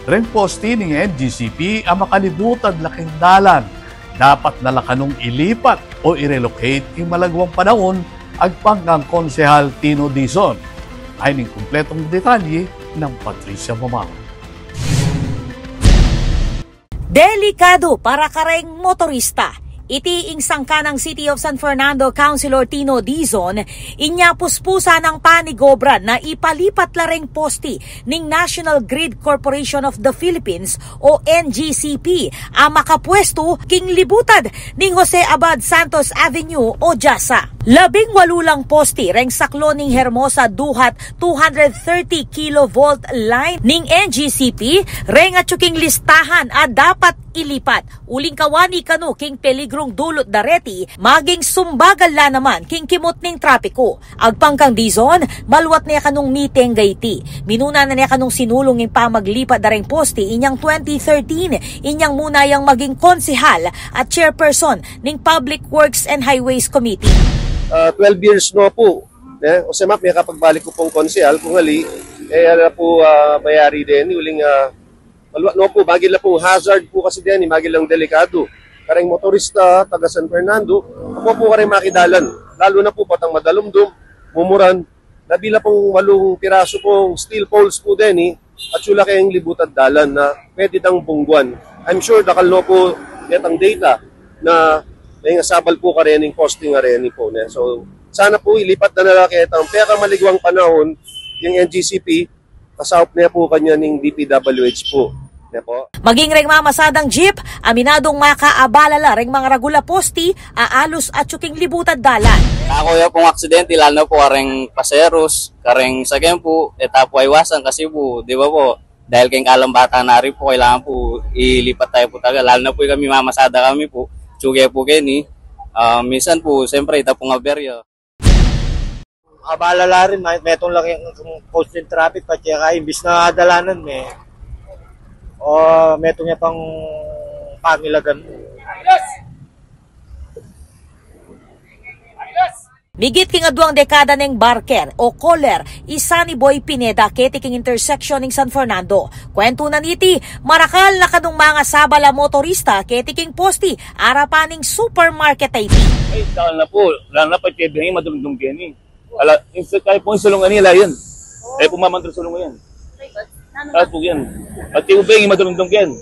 Ren poste ng NGCP ang makalibutan laking dalan. Dapat nalakanong ilipat o i-relocate yung malagwang panahon agpanggang Konsehal Tino Dizon. Ay ning kumpletong detalye ng Patricia Mamang. Delikado para kareng motorista. Itiing sangkanang City of San Fernando Councilor Tino Dizon, inyapuspusa ng panigobra na ipalipat lareng posti ng National Grid Corporation of the Philippines o NGCP ang makapwesto king libutad ng Jose Abad Santos Avenue o Jasa. 18 lang posti reng saklo ning Hermosa Duhat 230 kilovolt line ning NGCP reng atsuking listahan at dapat ilipat. Uling kawani kanu king peligrong dulot dareti maging sumbagal la naman king kimot ning trapiko. Agpangkang Dizon, maluwat niya kanong meeting gayti. Minuna na niya kanong sinulong ng pamaglipat dareng posti inyang 2013. Inyang muna yang maging konsehal at chairperson ning Public Works and Highways Committee. 12 years no po. O sa map, may kapagbalik ko pong konsehal, kung hali, ala po mayari din, uling no po, bagil na po, hazard po kasi din, bagil lang delikado. Kareng motorista, taga San Fernando, ako po kareng makidalan. Lalo na po patang madalumdum, mumuran, nabila pong 8 piraso pong steel poles po din, at sula kayong libutad dalan na pwede dang bungguan. I'm sure dakal no po, netang data na may sabal po karening posting areni po. So, sana po ilipat na nila kaya itang peka maligwang panahon yung NGCP, kasaup niya po kanya ng DPWH po. Maging reng mamasadang jeep, aminadong makaabalala reng mga ragula posti, aalos at tsuking libutad dalan. Ako yung pong aksidente, lalo po kareng paseros, kareng sagem po, etapo ay iwasan kasi po, di ba po, dahil kayong kalambata na rin po, kailangan po ilipat tayo po taga, lalo na po kami mamasada kami po, tsuge po kini, minsan po, siyempre, ita pong aberya. Abalala rin, metong lang yung constant traffic, pati kaya imbis na dalanan, o metong niya pang pamilagan. Migit king aduang dekada ng Barker o Coller, isa ni Boy Pineda ketiking intersection ng San Fernando. Kwento na niti, marakal na kanong mga sabala motorista ketiking posti, arapaning supermarket IT. Ay, dahil na po, lalo na pagkibingin madumdum gini. Kaya po yung sulungan nila yun. Kaya po mamantro sulungan yan. Kaya po yan. At ibigin madumdum gini.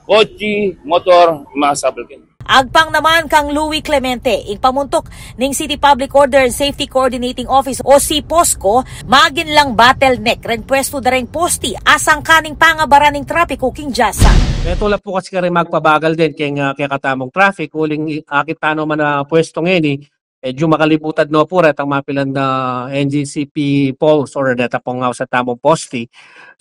Kotse, motor, mga sabal gini. Agpang naman kang Louie Clemente, ing-pamuntok ng City Public Order and Safety Coordinating Office o si POSCO, magin lang bottleneck ren pwesto dareng posti asang kaning pangabaran ng trapiko king Jasa. Ito lang po kasi rin magpabagal din kaya katamong traffic, uling akit tano man na pwesto ngayon medyo makalibutad no po retang mapilan na NGCP poles or data pong sa tamong posti.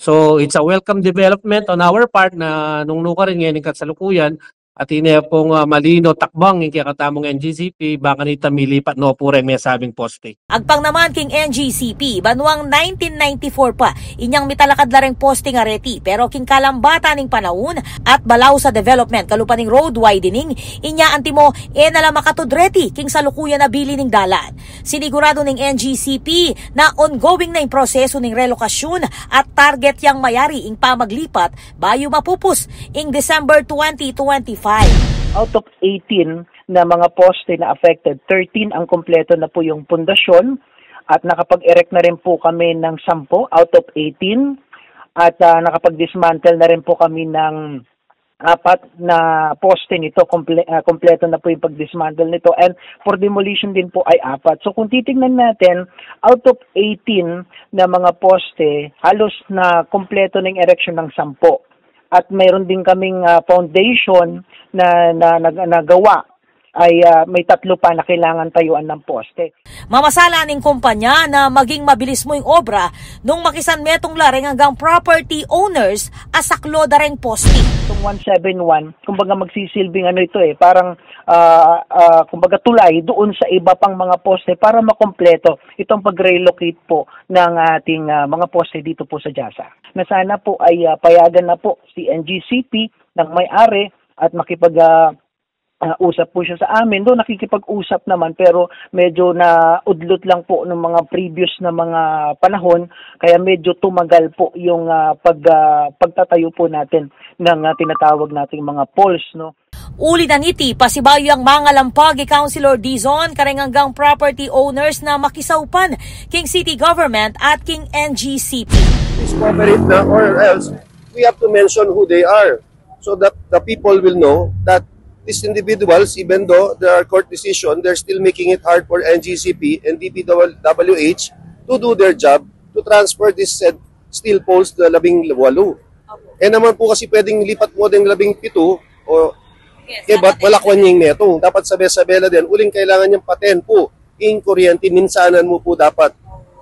So it's a welcome development on our part na nung nuka rin ngayon kasalukuyan. At ina pong malino takbang yung katamong NGCP, baka nita milipat no po rin may sabing poste. Agpang naman king NGCP, banuang 1994 pa, inyang mitalakad lareng poste nga reti, pero king kalambata ning panahon at balaw sa development, kalupa ning road widening, inya antimo, nala makatudreti king salukuyan na bili ning dalan. Sinigurado ning NGCP na ongoing na yung proseso ning relokasyon at target yang mayari ing pamaglipat, bayo mapupus ing December 2025. Out of 18 na mga poste na affected, 13 ang kompleto na po yung pundasyon at nakapag-erect na rin po kami ng 10 out of 18 at nakapag-dismantle na rin po kami ng 4 na poste nito, kompleto na po yung pag-dismantle nito and for demolition din po ay 4. So kung titingnan natin, out of 18 na mga poste, halos na kompleto ng erection ng 10. At mayroon din kaming foundation na nagawa ay may 3 pa na kailangan tayuan ng poste. Mamasala ning kumpanya na maging mabilis mo yung obra nung makisan metong lareng hanggang property owners asaklo dareng poste. Itong 171, kumbaga magsisilbing ito parang kumbaga tulay doon sa iba pang mga poste para makompleto itong pag-relocate po ng ating mga poste dito po sa Jasa. Na sana po ay payagan na po si NGCP ng may-ari at usap po siya sa amin. Doon nakikipag-usap naman pero medyo na udlot lang po ng mga previous na mga panahon kaya medyo tumagal po yung pagtatayo po natin ng tinatawag nating mga polls, no. Uli ng iti, pasibayo ang mga lampag Councilor Dizon kareng hanggang property owners na makisaupan king city government at king NGCP. Please cooperate na or else we have to mention who they are so that the people will know that these individuals, even though there are court decision, they're still making it hard for NGCP and DPWH to do their job to transfer this said steel poles na 18. Eh naman po kasi pwedeng lipat mo din 17 o ba't wala kwanyang netong. Dapat sabi-sabela din, uling kailangan niyang paten po in kuryente, minsanan mo po dapat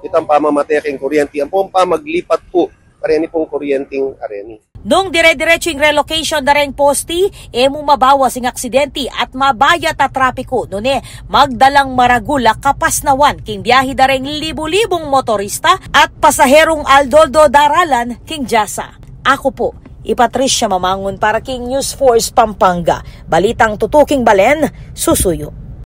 itang pamamateking kuryente. Ang pompa maglipat po, kareni pong kuryenteng areni. Nung dire-diretsing relocation na rin posti, mabawas ang aksidente at mabayat at trapiko. Nune, magdalang maragula kapasnawan king biyahe na rin libu-libong motorista at pasaherong aldoldo daralan king jasa. Ako po, Patricia Mamangon para king News Force Pampanga. Balitang tutuking balen, susuyo.